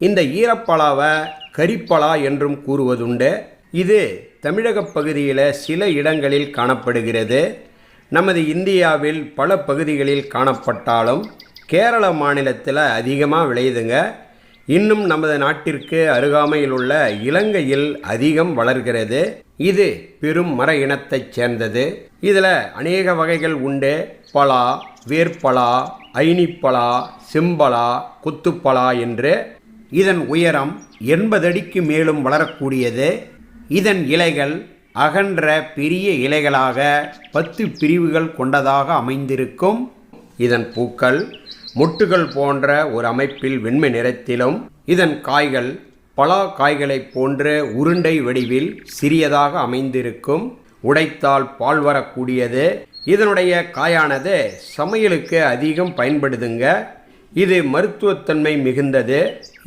இந்த ஈரப்பலாவை கரிப்பலா என்றும் கூறுவதுண்டு. இது தமிழக பகுதியில் சில இடங்களில் காணப்படுகிறது. நமது இந்தியாவில் பல பகுதிகளில் காணப்பட்டாலும் கேரள மாநிலத்தில் அதிகமாக விளையுதுங்க. இன்னும் நமது நாட்டிற்கு அருகாமையில் உள்ள இலங்கையில் அதிகம் வளர்கிறது. இது பெரும் மர இனத்தைச் சேர்ந்தது. இதில் அநேக வகைகள் உண்டு. பலா, வேர்பலா, ஐனிப்பலா, செம்பலா, கொத்துப்பலா என்று. இதன் உயரம் 80 அடிக்கு மேலும் வளரக்கூடியது. இதன் இலைகள் அகன்ற பெரிய இலைகளாக 10 பிரிவுகள் கொண்டதாக அமைந்திருக்கும். இதன் பூக்கள் மொட்டுகள் போன்ற ஒரு அமைப்பில் வெண்மை நிறத்திலும், இதன் காய்கள் பலா காய்களைப் போன்ற உருண்டை வடிவில் சிறியதாக அமைந்திருக்கும். உடைத்தால் பால் வரக்கூடியது. இதனுடைய காயானது சமையலுக்கு அதிகம் பயன்படுதுங்க. இது மருத்துவத்தன்மை மிகுந்தது.